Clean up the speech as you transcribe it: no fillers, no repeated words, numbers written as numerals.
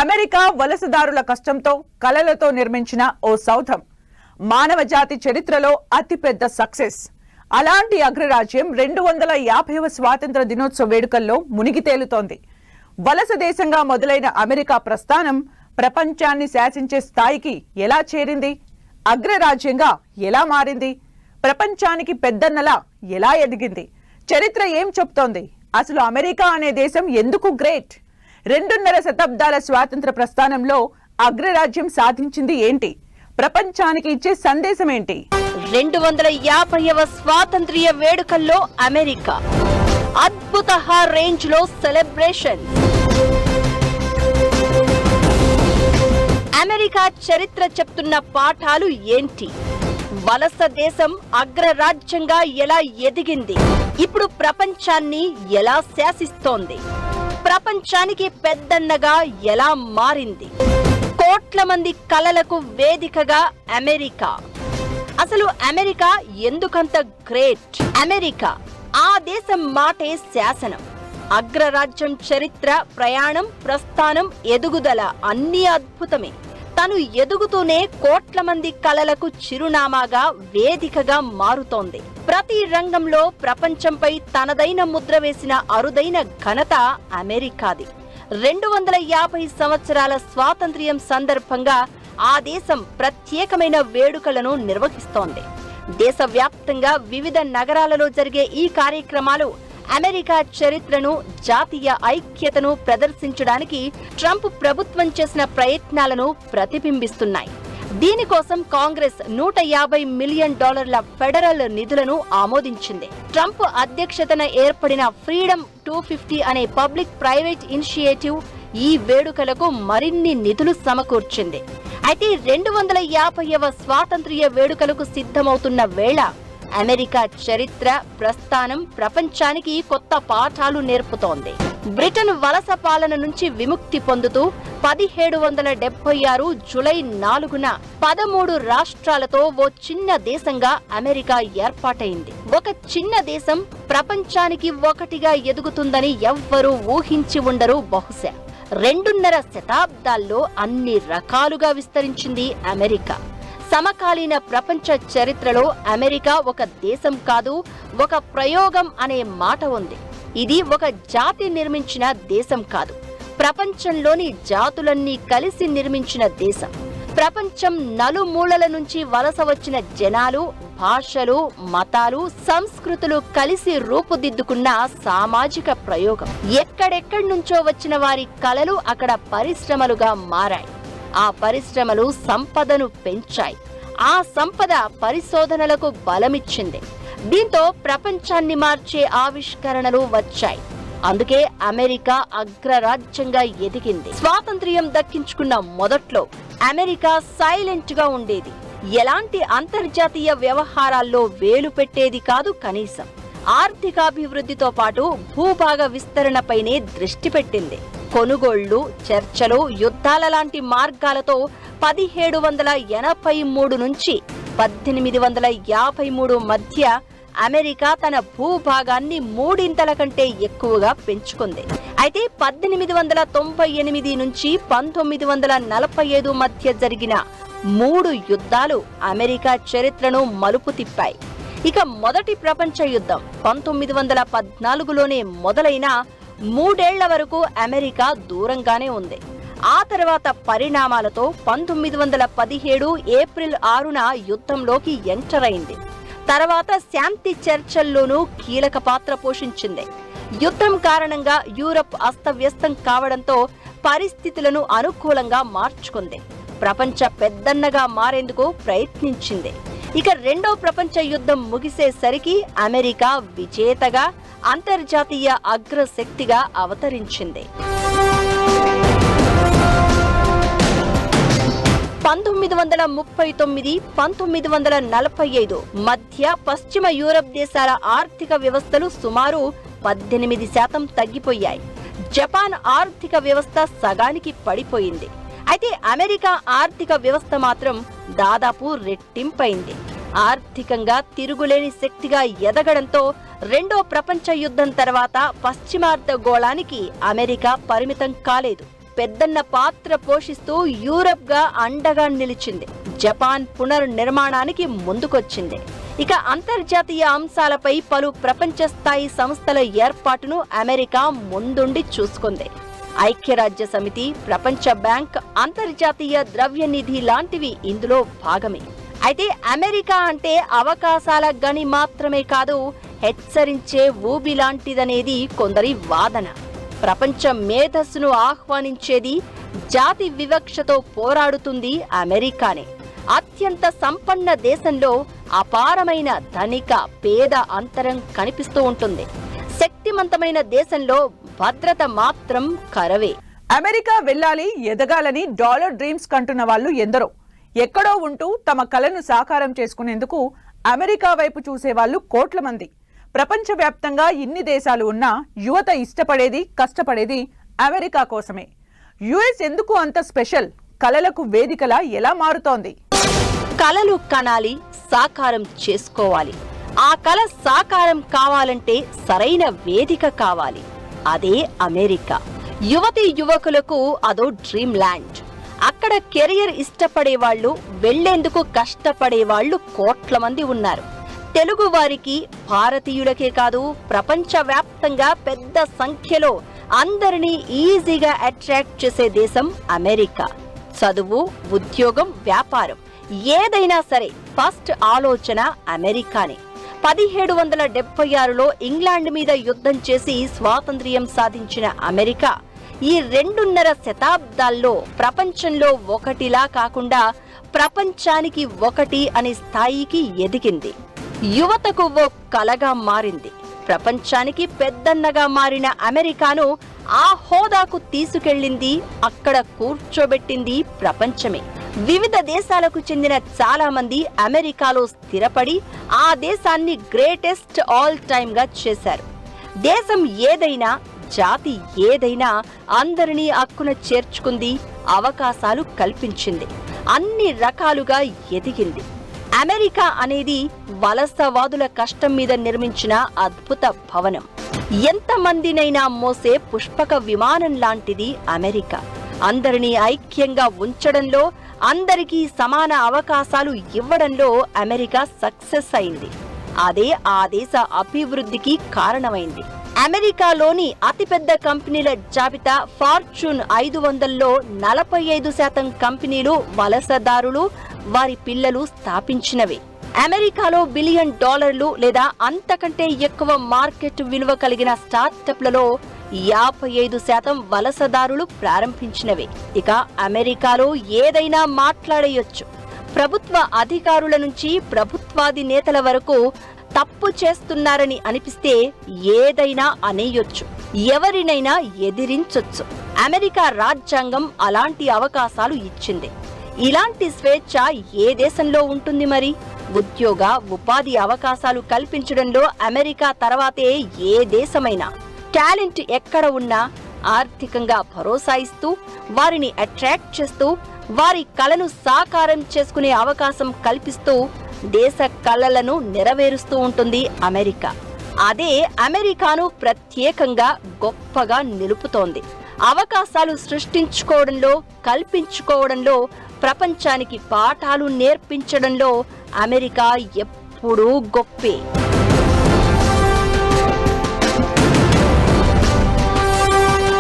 America వలసదారుల కష్టంతో కలలతో నిర్మించిన ఓ సౌధం మానవ జాతి చరిత్రలో అతిపెద్ద సక్సెస్. అలాంటి అగ్రరాజ్యం 250వ స్వాతంత్ర దినోత్సవ వేడుకల్లో మునిగి తేలుతోంది. వలస దేశంగా మొదలైన అమెరికా ప్రస్థానం ప్రపంచాన్ని శాసించే స్థాయికి ఎలా చేరింది? అగ్రరాజ్యంగా ఎలా మారింది? ప్రపంచానికి పెద్దన్నలా ఎలా ఎదిగింది? చరిత్ర ఏం చెప్తోంది? అసలు అమెరికా అనే దేశం ఎందుకు గ్రేట్? 2.5 శతాబ్దాల స్వాతంత్ర ప్రస్థానంలో అగ్రరాజ్యం సాధించింది ఏంటి? ప్రపంచానికి ఇచ్చే సందేశం ఏంటి? 250వ స్వాతంత్ర్య వేడుకల్లో అమెరికా అద్భుత రేంజ్ లో సెలబ్రేషన్. అమెరికా చరిత్ర చెప్తున్న పాఠాలు ఏంటి? వలస దేశం అగ్రరాజ్యంగా ఎలా ఎదిగింది? ఇప్పుడు ప్రపంచాన్ని ఎలా శాసిస్తోంది? ప్రపంచానికి పెద్దన్నగా ఎలా మారింది? కోట్ల మంది కలలకు వేదికగా అమెరికా. అసలు అమెరికా ఎందుకంత గ్రేట్? అమెరికా ఆ దేశం మాటే శాసనం. అగ్రరాజ్యం చరిత్ర, ప్రయాణం, ప్రస్థానం, ఎదుగుదల అన్నీ అద్భుతమే. తను ఎదుగుతూనే కోట్ల మంది కలలకు చిరునామాగా, వేదికగా మారుతోంది. ప్రతి రంగంలో ప్రపంచంపై తనదైన ముద్ర వేసిన అరుదైన ఘనత అమెరికాది. 250 సంవత్సరాల స్వాతంత్ర్యం సందర్భంగా ఆ దేశం ప్రత్యేకమైన వేడుకలను నిర్వహిస్తోంది. దేశవ్యాప్తంగా వివిధ నగరాలలో జరిగే ఈ కార్యక్రమాలు అమెరికా చరిత్రను, జాతీయ ఐక్యతను ప్రదర్శించడానికి ట్రంప్ ప్రభుత్వం చేసిన ప్రయత్నాలను ప్రతిబింబిస్తున్నాయి. దీనికోసం కాంగ్రెస్ $150 మిలియన్ ఫెడరల్ నిధులను ఆమోదించింది. ట్రంప్ అధ్యక్షతన ఏర్పడిన ఫ్రీడమ్ 250 అనే పబ్లిక్ ప్రైవేట్ ఇనిషియేటివ్ ఈ వేడుకలకు మరిన్ని నిధులు సమకూర్చింది. అయితే 250వ స్వాతంత్ర్య వేడుకలకు సిద్ధమవుతున్న వేళ అమెరికా చరిత్ర, ప్రస్థానం ప్రపంచానికి కొత్త పాఠాలు నేర్పుతోంది. బ్రిటన్ వలస పాలన నుంచి విముక్తి పొందుతూ 1776 జూలై 4న 13 రాష్ట్రాలతో ఓ చిన్న దేశంగా అమెరికా ఏర్పాటైంది. ఒక చిన్న దేశం ప్రపంచానికి ఒకటిగా ఎదుగుతుందని ఎవ్వరూ ఊహించి ఉండరు బహుశా. 2.5 శతాబ్దాల్లో అన్ని రకాలుగా విస్తరించింది అమెరికా. సమకాలీన ప్రపంచ చరిత్రలో అమెరికా ఒక దేశం కాదు, ఒక ప్రయోగం అనే మాట ఉంది. ఇది ఒక జాతి నిర్మించిన దేశం కాదు, ప్రపంచంలోని జాతులన్నీ కలిసి నిర్మించిన దేశం. ప్రపంచం నలుమూలల నుంచి వలస వచ్చిన జనాలు, భాషలు, మతాలు, సంస్కృతులు కలిసి రూపుదిద్దుకున్న సామాజిక ప్రయోగం. ఎక్కడెక్కడి నుంచో వచ్చిన వారి కలలు అక్కడ పరిశ్రమలుగా మారాయి. ఆ పరిశ్రమలు సంపదను పెంచాయి. ఆ సంపద పరిశోధనలకు బలమిచ్చింది. దీంతో ప్రపంచాన్ని మార్చే ఆవిష్కరణలు వచ్చాయి. అందుకే అమెరికా అగ్రరాజ్యంగా ఎదిగింది. స్వాతంత్ర్యం దక్కించుకున్న మొదట్లో అమెరికా సైలెంట్ గా ఉండేది. ఎలాంటి అంతర్జాతీయ వ్యవహారాల్లో వేలు పెట్టేది కాదు. కనీసం ఆర్థికాభివృద్ధితో పాటు భూభాగ విస్తరణపైనే దృష్టి పెట్టింది. కొనుగోళ్లు, చర్చలు, యుద్ధాల లాంటి మార్గాలతో 1783 నుంచి 1853 మధ్య అమెరికా తన భూభాగాన్ని 3 కంటే ఎక్కువగా పెంచుకుంది. అయితే 1898 నుంచి 1945 మధ్య జరిగిన 3 యుద్ధాలు అమెరికా చరిత్రను మలుపు తిప్పాయి. ఇక మొదటి ప్రపంచ యుద్ధం 1914లోనే మొదలైన 3 ఏళ్ల వరకు అమెరికా దూరంగానే ఉంది. ఆ తర్వాత పరిణామాలతో 1917 ఏప్రిల్ 6న యుద్ధంలోకి ఎంటర్ అయింది. తర్వాత శాంతి చర్చల్లోనూ కీలక పాత్ర పోషించింది. యుద్ధం కారణంగా యూరప్ అస్తవ్యస్తం కావడంతో పరిస్థితులను అనుకూలంగా మార్చుకుంది. ప్రపంచ పెద్దన్నగా మారేందుకు ప్రయత్నించింది. ఇక రెండో ప్రపంచ యుద్ధం ముగిసేసరికి అమెరికా విజేతగా, అంతర్జాతీయ అగ్రశక్తిగా అవతరించింది. 1939, 1945 మధ్య పశ్చిమ యూరప్ దేశాల ఆర్థిక వ్యవస్థలు సుమారు 18% తగ్గిపోయాయి. జపాన్ ఆర్థిక వ్యవస్థ సగానికి పడిపోయింది. అయితే అమెరికా ఆర్థిక వ్యవస్థ మాత్రం దాదాపు రెట్టింపైంది. ఆర్థికంగా తిరుగులేని శక్తిగా ఎదగడంతో రెండో ప్రపంచ యుద్ధం తర్వాత పశ్చిమార్ధగోళానికి అమెరికా పరిమితం కాలేదు. పెద్దన్న పాత్ర పోషిస్తూ యూరప్ గా అండగా నిలిచింది. జపాన్ పునర్నిర్మాణానికి ముందుకొచ్చింది. ఇక అంతర్జాతీయ అంశాలపై పలు ప్రపంచ స్థాయి సంస్థల ఏర్పాటును అమెరికా ముందుండి చూసుకుంది. ఐక్యరాజ్య సమితి, ప్రపంచ బ్యాంక్, అంతర్జాతీయ ద్రవ్యనిధి లాంటివి ఇందులో భాగమే. అయితే అమెరికా అంటే అవకాశాల గని మాత్రమే కాదు, హెచ్చరించే ఊబి లాంటిదనేది కొందరి వాదన. ప్రపంచ మేధస్సును ఆహ్వానించేది, జాతి వివక్షతో పోరాడుతుంది అమెరికానే. అత్యంత సంపన్న దేశంలో అపారమైన ధనిక పేద అంతరం కనిపిస్తూ ఉంటుంది. శక్తిమంతమైన దేశంలో భద్రత మాత్రం కరవే. అమెరికా వెళ్ళాలి, ఎదగాలని డాలర్ డ్రీమ్స్ కంటున్న వాళ్ళు ఎందరో. ఎక్కడో ఉంటూ తమ కలను సాకారం చేసుకునేందుకు అమెరికా వైపు చూసే వాళ్ళు కోట్ల మంది. ప్రపంచవ్యాప్తంగా ఇన్ని దేశాలు ఉన్నా యువత ఇష్టపడేది, కష్టపడేది అమెరికా కోసమే. యుఎస్ ఎందుకు అంత స్పెషల్? కలలకు వేదికలా ఎలా మారుతోంది? కలలు కనాలి, సాకారం చేసుకోవాలి. ఆ కల సాకారం కావాలంటే సరైన వేదిక కావాలి. అదే అమెరికా. యువతీ యువకులకు అదో డ్రీమ్ ల్యాండ్. అక్కడ కెరియర్ ఇష్టపడేవాళ్లు, వెళ్లేందుకు కష్టపడేవాళ్లు కోట్ల మంది ఉన్నారు. తెలుగు వారికి, భారతీయులకే కాదు, ప్రపంచవ్యాప్తంగా పెద్ద సంఖ్యలో అందరినీ ఈజీగా అట్రాక్ట్ చేసే దేశం అమెరికా. చదువు, ఉద్యోగం, వ్యాపారం ఏదైనా సరే ఫస్ట్ ఆలోచన అమెరికానే. 1776లో ఇంగ్లాండ్ మీద యుద్ధం చేసి స్వాతంత్ర్యం సాధించిన అమెరికా ఈ 2.5 శతాబ్దాల్లో ప్రపంచంలో ఒకటిలా కాకుండా ప్రపంచానికి ఒకటి అనే స్థాయికి ఎదిగింది. యువతకు ఓ కలగా మారింది. ప్రపంచానికి పెద్దన్నగా మారిన అమెరికాను ఆ హోదాకు తీసుకెళ్లింది, అక్కడ కూర్చోబెట్టింది ప్రపంచమే. వివిధ దేశాలకు చెందిన చాలా మంది అమెరికాలో స్థిరపడి ఆ దేశాన్ని గ్రేటెస్ట్ ఆల్ టైమ్ గా చేశారు. దేశం ఏదైనా, జాతి ఏదైనా అందరినీ అక్కున చేర్చుకుంది, అవకాశాలు కల్పించింది, అన్ని రకాలుగా ఎదిగింది. అమెరికా అనేది వలసవాదుల కష్టం మీద నిర్మించిన అద్భుత భవనం. ఎంతమందినైనా మోసే పుష్పక విమానం లాంటిది అమెరికా. అందరినీ ఐక్యంగా ఉంచడంలో, అందరికీ సమాన అవకాశాలు ఇవ్వడంలో అమెరికా సక్సెస్ అయింది. అదే ఆ దేశ అభివృద్ధికి కారణమైంది. అమెరికాలోని అతిపెద్ద కంపెనీల జాబితా ఫార్చ్యూన్ 500లో 45% కంపెనీలు వలసదారులు, వారి పిల్లలు స్థాపించినవే. అమెరికాలో $1 బిలియన్ లేదా అంతకంటే ఎక్కువ మార్కెట్ విలువ కలిగిన స్టార్టప్లలో 55% వలసదారులు ప్రారంభించినవే. ఇక అమెరికాలో ఏదైనా మాట్లాడేయొచ్చు. ప్రభుత్వ అధికారుల నుంచి ప్రభుత్వాది నేతల వరకు తప్పు చేస్తున్నారని అనిపిస్తే ఏదైనా అనేయొచ్చు, ఎవరినైనా ఎదిరించొచ్చు. అమెరికా రాజ్యాంగం అలాంటి అవకాశాలు ఇచ్చింది. ఇలాంటి స్వేచ్ఛ ఏ దేశంలో ఉంటుంది మరి? ఉద్యోగ, ఉపాధి అవకాశాలు కల్పించడంలో అమెరికా తర్వాతే ఏ దేశమైనా. టాలెంట్ ఎక్కడ ఉన్నా ఆర్థికంగా భరోసా ఇస్తూ, వారిని అట్రాక్ట్ చేస్తూ, వారి కలను సాకారం చేసుకునే అవకాశం కల్పిస్తూ దేశ కలలను నెరవేరుస్తూ ఉంటుంది అమెరికా. అదే అమెరికాను ప్రత్యేకంగా గొప్పగా నిలుపుతోంది. అవకాశాలు సృష్టించుకోవడంలో, కల్పించుకోవడంలో, ప్రపంచానికి పాఠాలు నేర్పించడంలో అమెరికా ఎప్పుడూ గొప్పే.